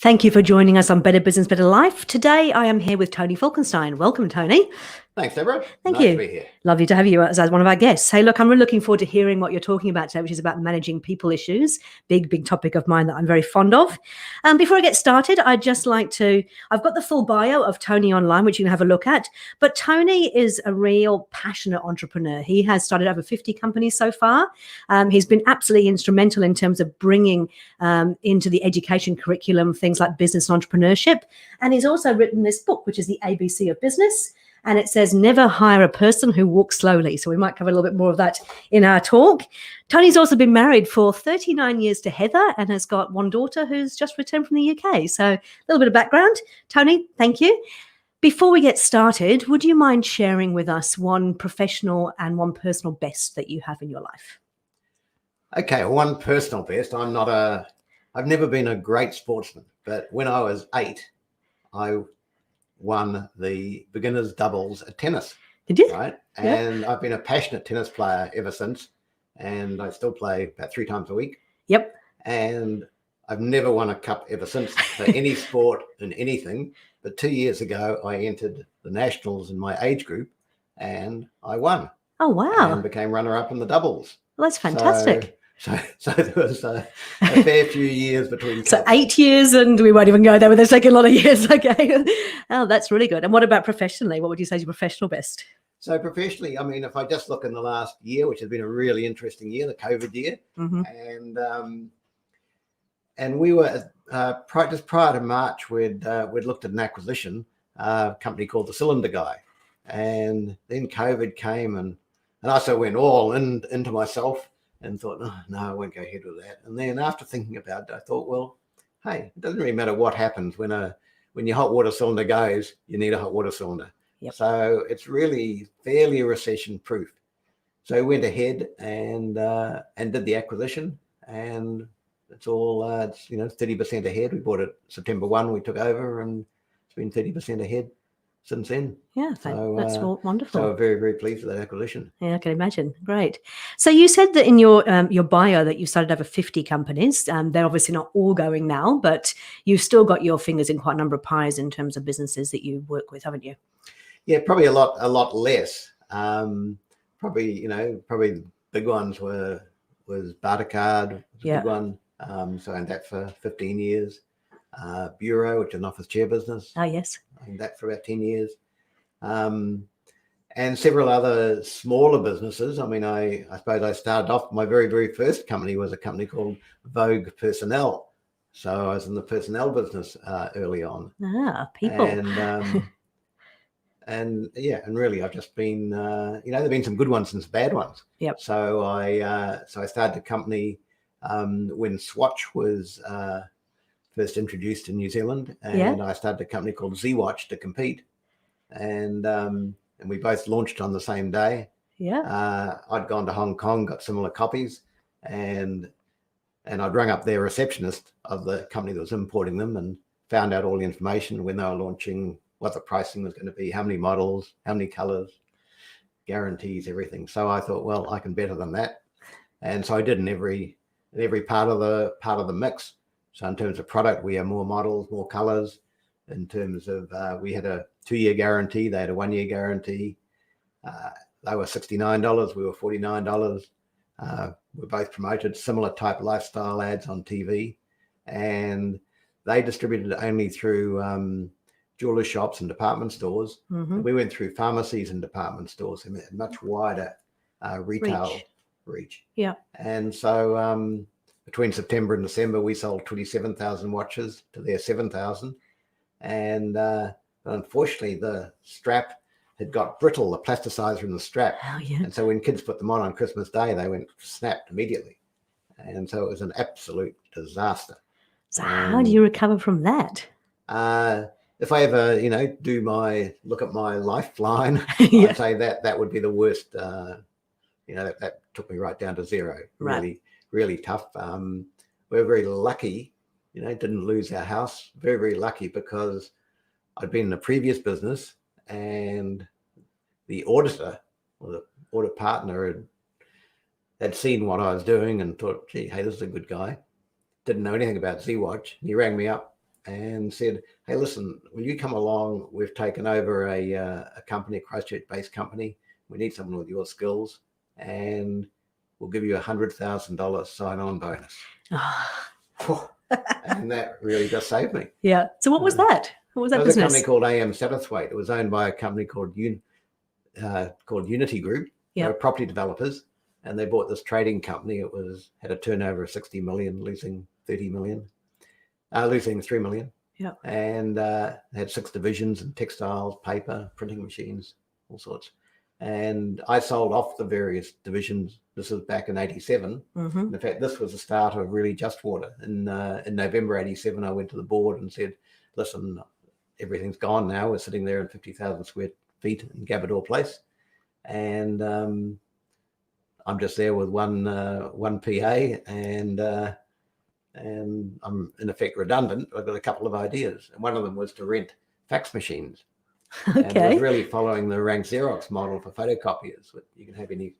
Thank you for joining us on Better Business, Better Life. Today, I am here with Tony Falkenstein. Welcome, Tony. Thanks, Deborah. Thank nice you. to be here. Lovely to have you as one of our guests. Hey, look, I'm really looking forward to hearing what you're talking about today, which is about managing people issues. Big topic of mine that I'm very fond of. Before I get started, I'd just like to, I've got the full bio of Tony online, which you can have a look at. But Tony is a real passionate entrepreneur. He has started over 50 companies so far. He's been absolutely instrumental in terms of bringing into the education curriculum things like business and entrepreneurship. And he's also written this book, which is the ABC of Business. And it says, never hire a person who walks slowly. So we might cover a little bit more of that in our talk. Tony's also been married for 39 years to Heather and has got one daughter who's just returned from the UK. So a little bit of background. Tony, thank you. Before we get started, would you mind sharing with us one professional and one personal best that you have in your life? Okay, one personal best. I've never been a great sportsman, but when I was 8, I won the beginners doubles at tennis. Did you? Right. Yeah. And I've been a passionate tennis player ever since. And I still play about 3 times a week. Yep. And I've never won a cup ever since for any sport and anything. But 2 years ago, I entered the nationals in my age group and I won. Oh, wow. And became runner-up in the doubles. Well, that's fantastic. So there was a fair few years between cups. So 8 years, and we won't even go there, but there's taken a lot of years. Okay. Oh, that's really good. And what about professionally? What would you say is your professional best? So professionally, I mean, if I just look in the last year, which has been a really interesting year, the COVID year, and we were just prior to March, we'd looked at an acquisition, a company called the Cylinder Guy, and then COVID came, and I sort of went all into myself. And thought, no, I won't go ahead with that. And then after thinking about it, I thought, well, hey, it doesn't really matter what happens when your hot water cylinder goes, you need a hot water cylinder. Yep. So it's really fairly recession proof. So I went ahead and did the acquisition, and it's all it's 30% ahead. We bought it September 1, we took over, and it's been 30% ahead since then. Yeah, so, that's wonderful. So very, very pleased with that acquisition. Yeah, I can imagine. Great. So you said that in your bio that you started over 50 companies. They're obviously not all going now, but you've still got your fingers in quite a number of pies in terms of businesses that you work with, haven't you? Yeah, probably a lot less. Probably big ones was Bartercard, Yeah. Big one. So I owned that for 15 years. Bureau, which is an office chair business. Oh, yes. I owned that for about 10 years. And several other smaller businesses. I mean, I suppose I started off, my very, very first company was a company called Vogue Personnel. So I was in the personnel business early on. Ah, people. And really I've just been, there've been some good ones and some bad ones. Yep. So I started a company when Swatch was first introduced in New Zealand, and I started a company called Z-Watch to compete, and we both launched on the same day. Yeah. I'd gone to Hong Kong, got similar copies, and I'd rung up their receptionist of the company that was importing them and found out all the information when they were launching, what the pricing was going to be, how many models, how many colors, guarantees, everything. So I thought, well, I can better than that, and so I did in every part of the mix. So in terms of product, we have more models, more colors. In terms of, we had a 2-year guarantee. They had a 1-year guarantee. They were $69. We were $49. We're both promoted similar type lifestyle ads on TV. And they distributed only through jeweler shops and department stores. Mm-hmm. We went through pharmacies and department stores and had much wider retail reach. Yeah. And so between September and December, we sold 27,000 watches to their 7,000. And unfortunately, the strap had got brittle, the plasticizer in the strap. Oh, yeah. And so when kids put them on Christmas Day, they went snapped immedately. And so it was an absolute disaster. So how do you recover from that? If I ever, look at my lifeline, I'd say that would be the worst. That took me right down to zero. Right. Really, really tough. We're very lucky, didn't lose our house. Very, very lucky because I'd been in a previous business and the auditor or the audit partner had seen what I was doing and thought, gee, hey, this is a good guy. Didn't know anything about Z-Watch. He rang me up and said, hey, listen, will you come along? We've taken over a company, a Christchurch-based company. We need someone with your skills, and we'll give you $100,000 sign-on bonus. And that really just saved me. Yeah. So what was that? What was that business? It was a company called AM Satterthwaite. It was owned by a company called Unity Group. They were property developers, and they bought this trading company. It had a turnover of 60 million, losing 30 million, losing 3 million. Yeah. And had 6 divisions in textiles, paper, printing machines, all sorts. And I sold off the various divisions. This was back in 87. Mm-hmm. In fact, this was the start of really Just Water. In November 87, I went to the board and said, listen, everything's gone now. We're sitting there in 50,000 square feet in Gabador Place. And I'm just there with one PA, and I'm in effect redundant. I've got a couple of ideas. And one of them was to rent fax machines. Okay. And it was really following the rank Xerox model for photocopiers. You can have any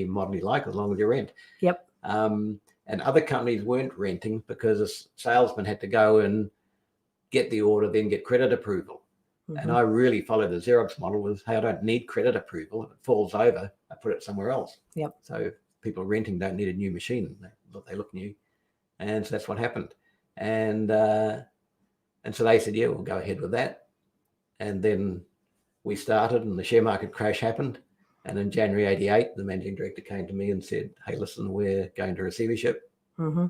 model you like as long as you rent. Yep. And other companies weren't renting because a salesman had to go and get the order, then get credit approval. Mm-hmm. And I really followed the Xerox model with, hey, I don't need credit approval. If it falls over, I put it somewhere else. Yep. So people renting don't need a new machine. They look new. And so that's what happened. And so they said, yeah, we'll go ahead with that. And then we started, and the share market crash happened. And in January 88, the managing director came to me and said, hey, listen, we're going to receivership. Mm-hmm.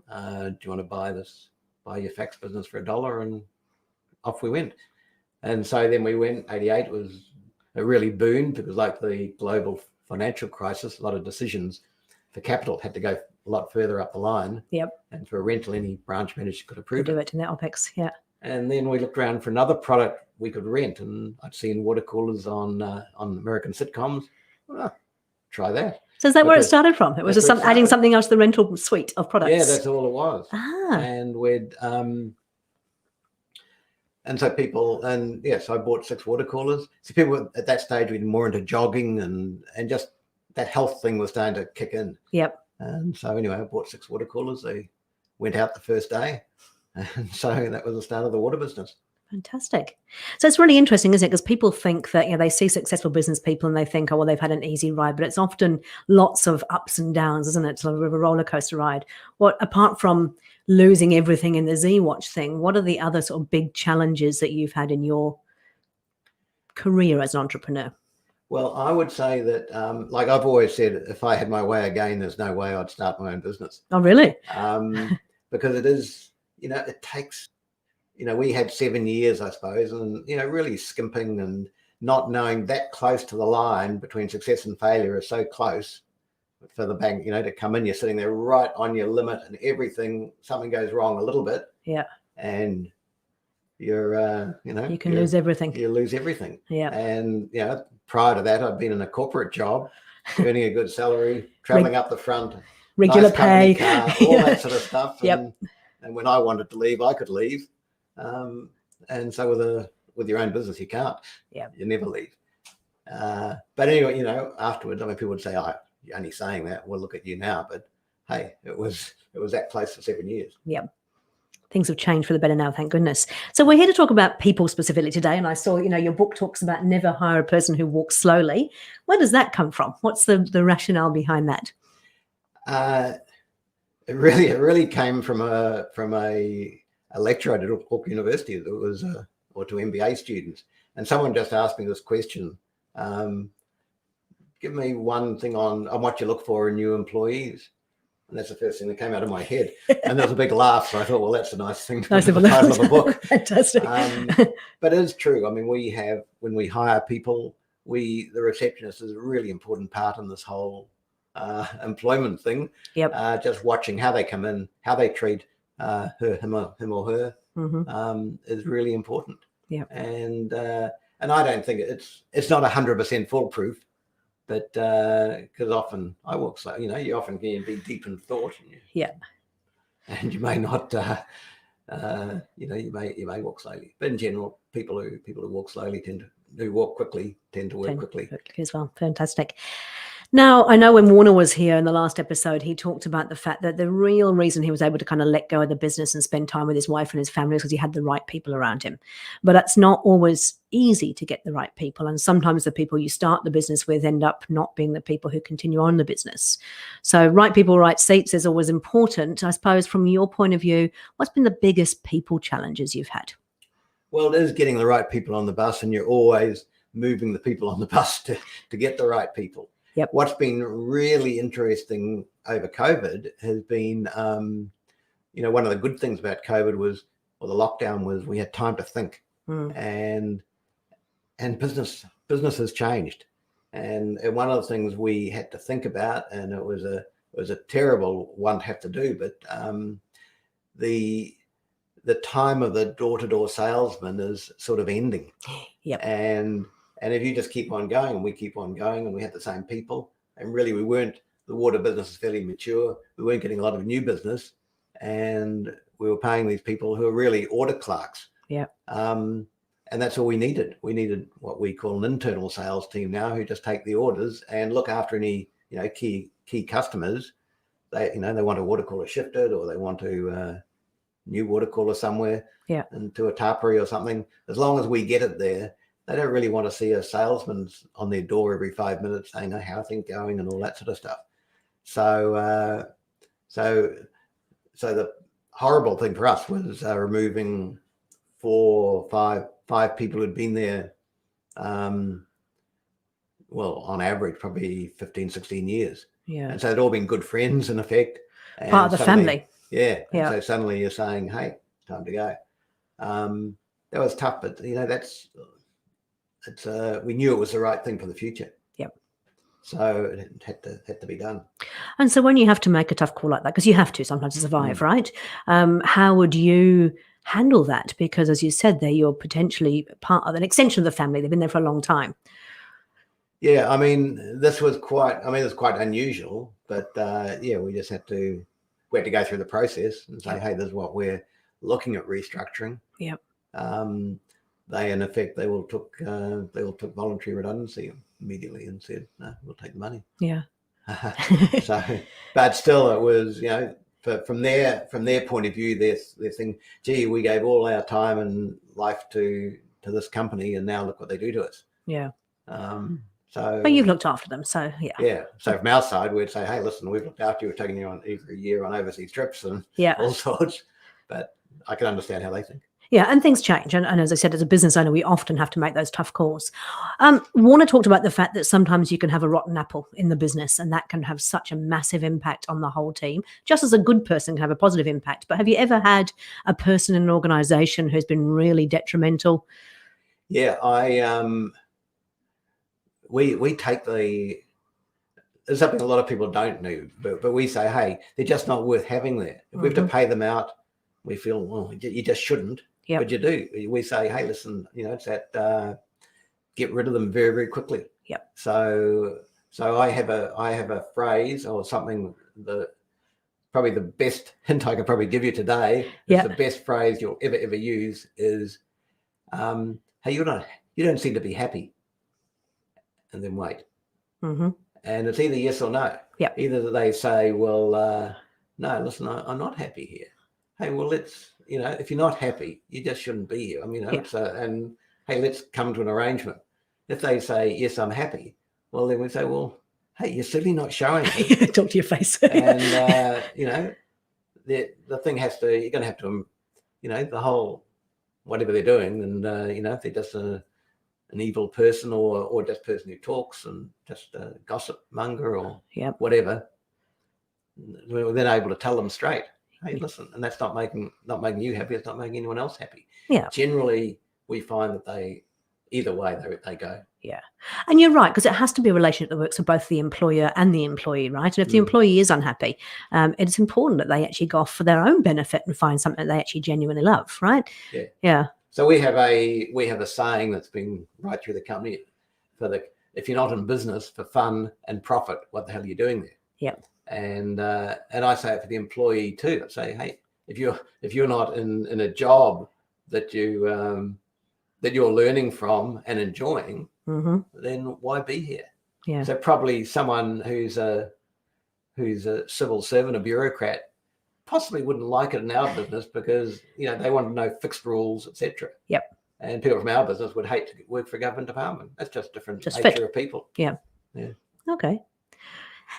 Do you want to buy your fax business for $1? And off we went. And so then we went. 88 was a really boon, because like the global financial crisis, a lot of decisions for capital had to go a lot further up the line. Yep. And for a rental, any branch manager could approve do it in their OPEX. Yeah. And then we looked around for another product we could rent, and I'd seen water coolers on American sitcoms. Well, try that. So is that where it started from? It was just adding something else to the rental suite of products. Yeah, that's all it was. Ah. And we'd and so people, and yes, I bought 6 water coolers. So people at that stage were more into jogging, and just that health thing was starting to kick in. Yep. And so anyway, I bought 6 water coolers. They went out the first day. And so that was the start of the water business. Fantastic. So it's really interesting, isn't it? Because people think that, they see successful business people and they think, oh, well, they've had an easy ride, but it's often lots of ups and downs, isn't it? It's sort of a roller coaster ride. What, apart from losing everything in the Z-Watch thing, what are the other sort of big challenges that you've had in your career as an entrepreneur? Well, I would say that, like I've always said, if I had my way again, there's no way I'd start my own business. Oh, really? Because it is, it takes, we had 7 years, I suppose, and, really skimping and not knowing that close to the line between success and failure is so close for the bank, to come in. You're sitting there right on your limit, and something goes wrong a little bit. Yeah. And you're, you can lose everything. You lose everything. Yeah. And, prior to that, I'd been in a corporate job, earning a good salary, traveling up the front, regular pay, car, all that sort of stuff. Yep. And when I wanted to leave, I could leave. And so with your own business, you can't. Yeah. You never leave. But anyway, afterwards, people would say, "Oh, you're only saying that. Well, look at you now." But hey, it was that close for 7 years. Yeah. Things have changed for the better now, thank goodness. So we're here to talk about people specifically today. And I saw, your book talks about never hire a person who walks slowly. Where does that come from? What's the rationale behind that? It really came from a lecture I did at Auckland University. That was or to MBA students, and someone just asked me this question: give me one thing on what you look for in new employees. And that's the first thing that came out of my head. And there was a big laugh. So I thought, well, that's a nice thing to put in the title of a book. Fantastic. But it is true. When we hire people, the receptionist is a really important part in this whole employment thing. Yep. Just watching how they come in, how they treat him or her is really important. Yeah. And I don't think it's not 100% foolproof. But because often I walk slow, you often can be deep in thought. And you may not, you may walk slowly. But in general, people who walk slowly tend to work quickly as well. Fantastic. Now, I know when Warner was here in the last episode, he talked about the fact that the real reason he was able to kind of let go of the business and spend time with his wife and his family is because he had the right people around him. But that's not always easy to get the right people. And sometimes the people you start the business with end up not being the people who continue on the business. So right people, right seats is always important. I suppose from your point of view, what's been the biggest people challenges you've had? Well, it is getting the right people on the bus, and you're always moving the people on the bus to get the right people. Yep. What's been really interesting over COVID has been, one of the good things about COVID was, or the lockdown was, we had time to think, and business has changed, and one of the things we had to think about, and it was a terrible one to have to do, but the time of the door-to-door salesman is sort of ending. Yep. And if you just keep on going, and we keep on going, and we had the same people, and really the water business is fairly mature. We weren't getting a lot of new business, and we were paying these people who are really order clerks. Yeah. And that's all we needed. We needed what we call an internal sales team now, who just take the orders and look after any, key customers. They want a water cooler shifted, or they want to new water cooler somewhere, into a tappery or something. As long as we get it there, they don't really want to see a salesman on their door every 5 minutes saying, "Oh, how are things going?" and all that sort of stuff. So the horrible thing for us was removing 4, 5 people who'd been there, on average, probably 15, 16 years. Yeah. And so they'd all been good friends, in effect. And part of the family. Yeah. And so suddenly you're saying, "Hey, time to go." That was tough, but we knew it was the right thing for the future. Yep. So it had to be done. And so when you have to make a tough call like that, because you have to sometimes to survive, right? How would you handle that? Because as you said there, you're potentially part of an extension of the family. They've been there for a long time. Yeah, I mean, this was quite unusual, but we just had to go through the process and say, "Hey, this is what we're looking at restructuring." Yep. They, in effect, they all took voluntary redundancy immediately and said, "No, we'll take the money." Yeah. So, but still, it was, from their point of view, their thing. Gee, we gave all our time and life to this company, and now look what they do to us. Yeah. But you've looked after them, so yeah. Yeah. So from our side, we'd say, "Hey, listen, we've looked after you. We're taking you on every year on overseas trips and all sorts." But I can understand how they think. Yeah, and things change. And as I said, as a business owner, we often have to make those tough calls. Warner talked about the fact that sometimes you can have a rotten apple in the business, and that can have such a massive impact on the whole team, just as a good person can have a positive impact. But have you ever had a person in an organization who's been really detrimental? Yeah, we take there's something a lot of people don't know, but we say, "Hey, they're just not worth having there. If we have to pay them out, we feel, well, you just shouldn't." Yep. But you do. We say, "Hey, listen, it's that get rid of them very, very quickly." Yep. So I have a phrase or something probably the best hint I could probably give you today. The best phrase you'll ever use is, "Hey, you don't seem to be happy," and then wait. Mm-hmm. And it's either yes or no. Yep. Either they say, "Well, no, listen, I'm not happy here." Hey, well, let's, if you're not happy, you just shouldn't be here. I mean, and hey, let's come to an arrangement. If they say, "Yes, I'm happy," well, then we say, "Well, hey, you're certainly not showing it." Talk to your face. And, the thing has to, you're going to have to, the whole, whatever they're doing. And, if they're just an evil person or just a person who talks and just a gossip monger or whatever, we're then able to tell them straight, "Hey, listen," and that's not making you happy. It's not making anyone else happy. Yeah. Generally, we find that either way they go. Yeah. And you're right, because it has to be a relationship that works for both the employer and the employee, right? And if the employee is unhappy, it's important that they actually go off for their own benefit and find something that they actually genuinely love, right? Yeah. Yeah. So we have a saying that's been right through the company if you're not in business for fun and profit, what the hell are you doing there? Yep. And I say it for the employee too. I say, "Hey, if you're not in a job that you're learning from and enjoying, then why be here?" Yeah. So probably someone who's a civil servant, a bureaucrat, possibly wouldn't like it in our business because, you know, they want to know fixed rules, etc. Yep. And people from our business would hate to work for a government department. That's just different Just nature fit. of people. Yeah. Yeah. Okay.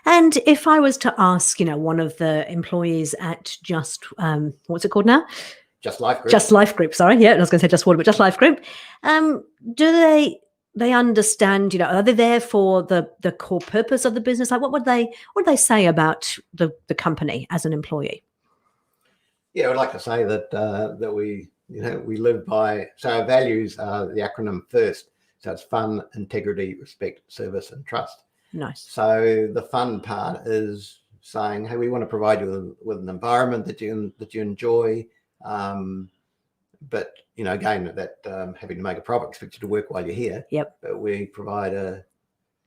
And if I was to ask, you know, one of the employees at what's it called now? Just Life Group. Just Life Group. Sorry, yeah, I was going to say Just Water, but Just Life Group. Do they understand? You know, are they there for the core purpose of the business? Like, what would they say about the company as an employee? Yeah, I'd like to say that we live by, so our values are the acronym FIRST. So it's fun, integrity, respect, service, and trust. Nice. So the fun part is saying, hey, we want to provide you with an environment that you enjoy. But, you know, again, that having to make a profit expects you to work while you're here. Yep. But we provide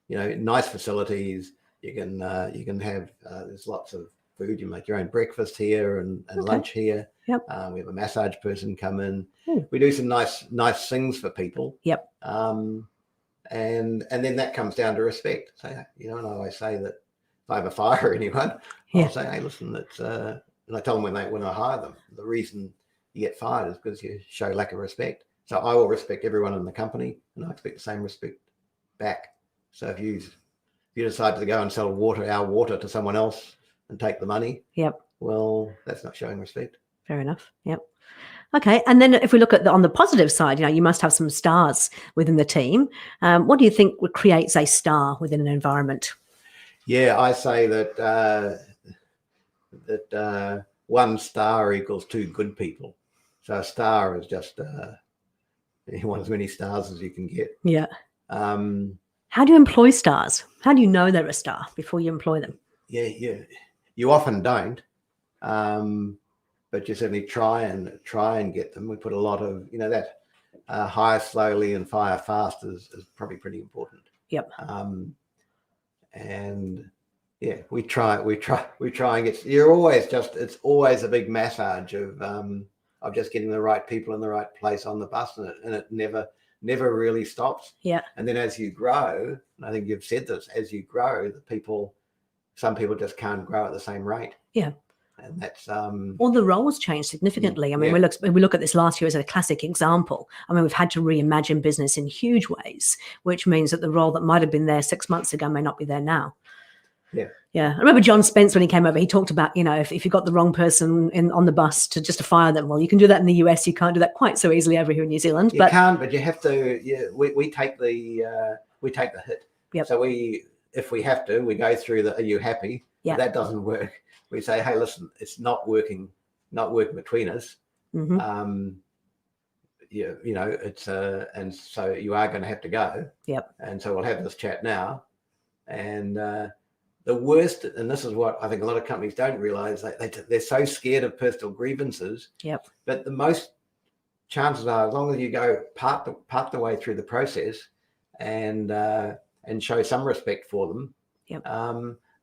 nice facilities. You can have there's lots of food. You make your own breakfast here and Okay. lunch here. Yep. We have a massage person come in. Ooh. We do some nice things for people. Yep. And then that comes down to respect. So, you know, and I always say that if I ever fire anyone, Yeah. I'll say, hey, listen, it's and I tell them when I hire them, the reason you get fired is because you show lack of respect. So I will respect everyone in the company, and I expect the same respect back. So if you decide to go and sell our water to someone else and take the money, Yep. well, that's not showing respect. Fair enough. Yep. Okay. And then if we look at on the positive side, you know, you must have some stars within the team. What do you think creates a star within an environment? Yeah, I say that 1 star equals 2 good people. So a star is just you want as many stars as you can get. Yeah. How do you employ stars? How do you know they're a star before you employ them? Yeah. You often don't, but you certainly try and get them. We put a lot of, you know, that hire slowly and fire fast is probably pretty important. Yep. And yeah, we try and get. It's always a big massage of just getting the right people in the right place on the bus, and it never really stops. Yeah. And then as you grow, and I think you've said this, as you grow, some people just can't grow at the same rate. Yeah. And that's All the roles change significantly. I mean, yeah. we look at this last year as a classic example. I mean, we've had to reimagine business in huge ways, which means that the role that might have been there 6 months ago may not be there now. Yeah. Yeah. I remember John Spence, when he came over, he talked about, you know, if you got the wrong person on the bus to fire them, well, you can do that in the US. You can't do that quite so easily over here in New Zealand. You can't, but you have to. Yeah, we take the hit. Yep. So if we have to, we go through the, are you happy? Yeah. If that doesn't work, we say, hey, listen, it's not working between us. Mm-hmm. You know, it's and so you are going to have to go. Yep. And so we'll have this chat now. And the worst, and this is what I think a lot of companies don't realize, they're so scared of personal grievances. Yep. But the most chances are, as long as you go part the way through the process and show some respect for them, yep.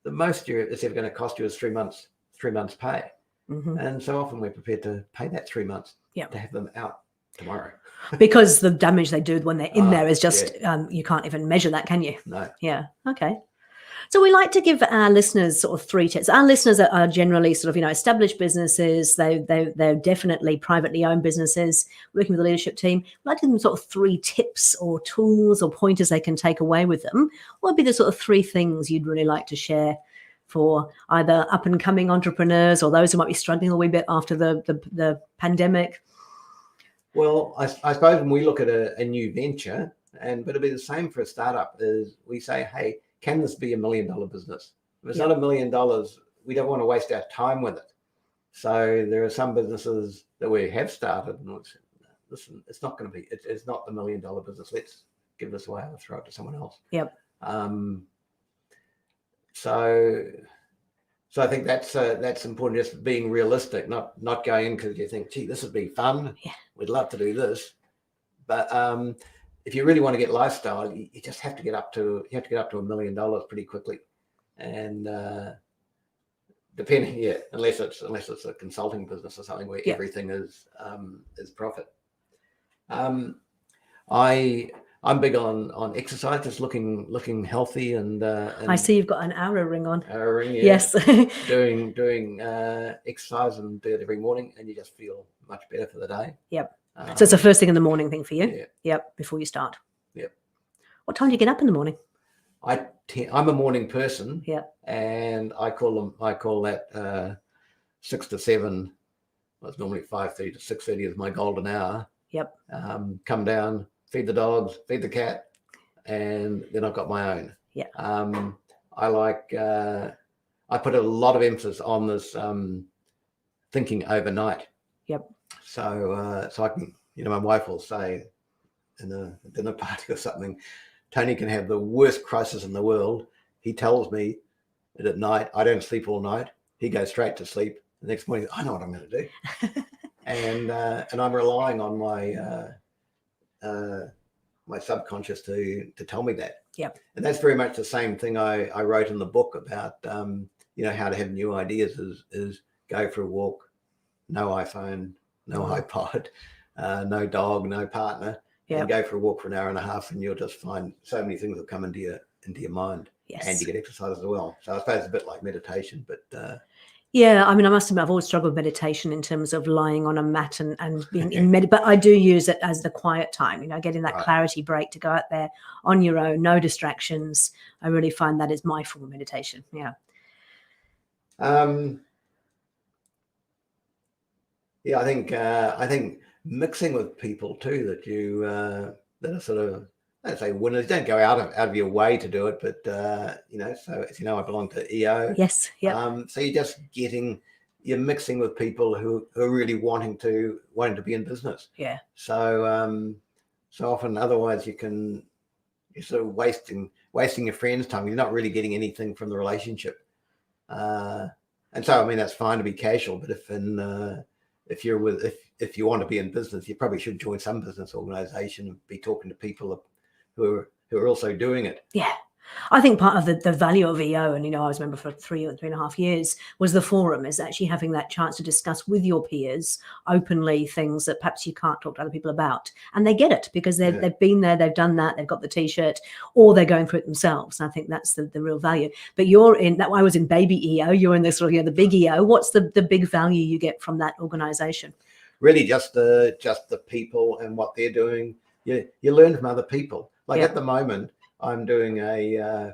The most it's ever going to cost you is 3 months pay. Mm-hmm. And so often we're prepared to pay that 3 months yep. to have them out tomorrow. Because the damage they do when they're in there is just, yeah. You can't even measure that, can you? No. Yeah. Okay. So we like to give our listeners sort of 3 tips. Our listeners are generally sort of, you know, established businesses. They're definitely privately owned businesses working with the leadership team. We like to give them sort of 3 tips or tools or pointers they can take away with them. What would be the sort of 3 things you'd really like to share for either up and coming entrepreneurs or those who might be struggling a wee bit after the pandemic? Well, I suppose when we look at a new venture, but it'll be the same for a startup, is we say, hey, can this be $1 million business? If it's yep. not $1 million, we don't want to waste our time with it. So there are some businesses that we have started and listen, it's not going to be, it's not the $1 million business. Let's give this away and throw it to someone else. Yep. So I think that's important, just being realistic, not going in because you think, gee, this would be fun. Yeah. We'd love to do this. But if you really want to get lifestyle, you just have to get up to $1 million pretty quickly. And depending, unless it's a consulting business or something where everything is profit. I I'm big on exercise, just looking healthy and I see you've got an Aura ring on. ring, yeah. Yes. doing exercise and do it every morning, and you just feel much better for the day. Yep. So it's a first thing in the morning thing for you. Yeah. Yep. Before you start. Yep. What time do you get up in the morning? I'm a morning person. Yeah. And I call that 6 to 7. Well, it's normally 5:30 to 6:30 is my golden hour. Yep. Come down, feed the dogs, feed the cat, and then I've got my own. Yeah. I put a lot of emphasis on this thinking overnight. Yep. So I can, my wife will say in a dinner party or something, Tony can have the worst crisis in the world. He tells me that at night, I don't sleep all night. He goes straight to sleep. The next morning, I know what I'm going to do. and I'm relying on my subconscious to tell me that. Yep. And that's very much the same thing I wrote in the book about, how to have new ideas is go for a walk, no iPhone, no iPod, no dog, no partner, and go for a walk for an hour and a half, and you'll just find so many things will come into your mind. Yes. And you get exercise as well. So I suppose it's a bit like meditation, but yeah, I mean, I must admit, I've always struggled with meditation in terms of lying on a mat and being in but I do use it as the quiet time, getting that clarity break to go out there on your own, no distractions. I really find that is my form of meditation. Yeah. Yeah, I think mixing with people too, that are sort of, let's say winners, don't go out of your way to do it, but so as I belong to EO. Yes. Yeah. So you're mixing with people who are really wanting to be in business. Yeah. So often otherwise you're sort of wasting your friends' time. You're not really getting anything from the relationship. And so I mean that's fine to be casual, but if you want to be in business, you probably should join some business organization and be talking to people who are also doing it. Yeah. I think part of the value of EO, and I was a member for 3.5 years, was the forum, is actually having that chance to discuss with your peers openly things that perhaps you can't talk to other people about, and they get it because they've been there, they've done that, they've got the T-shirt, or they're going through it themselves. And I think that's the real value. But you're in that. I was in baby EO. You're in this sort of the big EO. What's the big value you get from that organization? Really, just the people and what they're doing. You learn from other people. Like at the moment, I'm doing an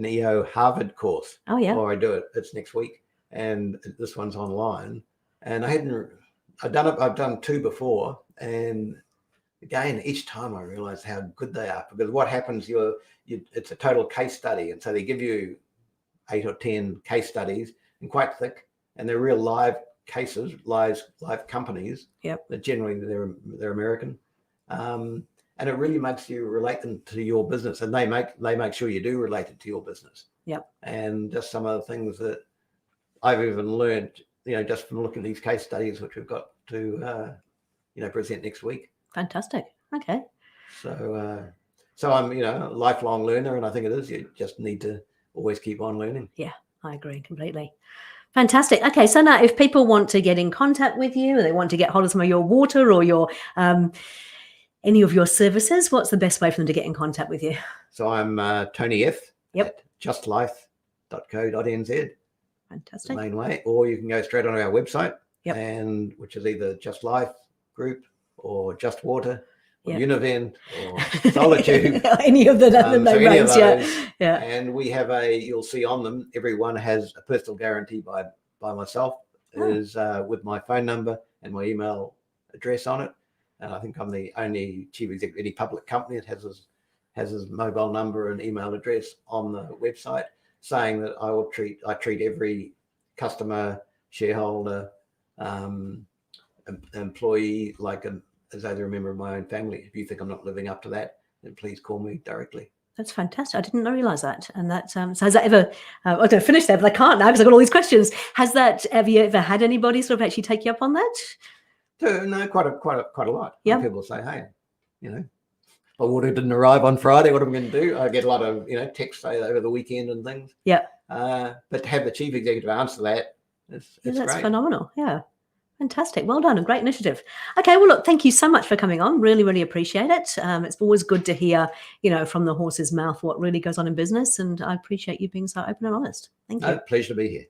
EO Harvard course. Oh yeah. Or it's next week, and this one's online. And I've done 2 before, and again, each time I realize how good they are, because what happens, it's a total case study, and so they give you 8 or 10 case studies, and quite thick, and they're real live cases, live companies. Yep. That generally they're American. And it really makes you relate them to your business, and they make sure you do relate it to your business. Yep. And just some of the things that I've even learned, just from looking at these case studies, which we've got to, present next week. Fantastic. Okay. So I'm, a lifelong learner, and I think it is. You just need to always keep on learning. Yeah, I agree completely. Fantastic. Okay, so now if people want to get in contact with you, or they want to get hold of some of your water or your any of your services, what's the best way for them to get in contact with you? So I'm Tony F. Yep. At justlife.co.nz. Fantastic. The main way, or you can go straight onto our website, Yep. which is either Just Life Group or Just Water or Yep. Unovent or Solatube. Any of the names, yeah. And we have you'll see on them, everyone has a personal guarantee by myself, is with my phone number and my email address on it. And I think I'm the only chief executive of any public company that has his mobile number and email address on the website, saying that I treat every customer, shareholder, employee as either a member of my own family. If you think I'm not living up to that, then please call me directly. That's fantastic. I didn't realize that. And that, so has that ever, I was going to finish there, but I can't now because I've got all these questions. Have you ever had anybody sort of actually take you up on that? No, quite a lot. Yeah. People say, hey, my water didn't arrive on Friday. What am I going to do? I get a lot of, texts over the weekend and things. Yeah. But to have the chief executive answer that, it's that's great. Phenomenal. Yeah. Fantastic. Well done. A great initiative. Okay. Well, look, thank you so much for coming on. Really, really appreciate it. It's always good to hear, from the horse's mouth what really goes on in business. And I appreciate you being so open and honest. Thank you. Pleasure to be here.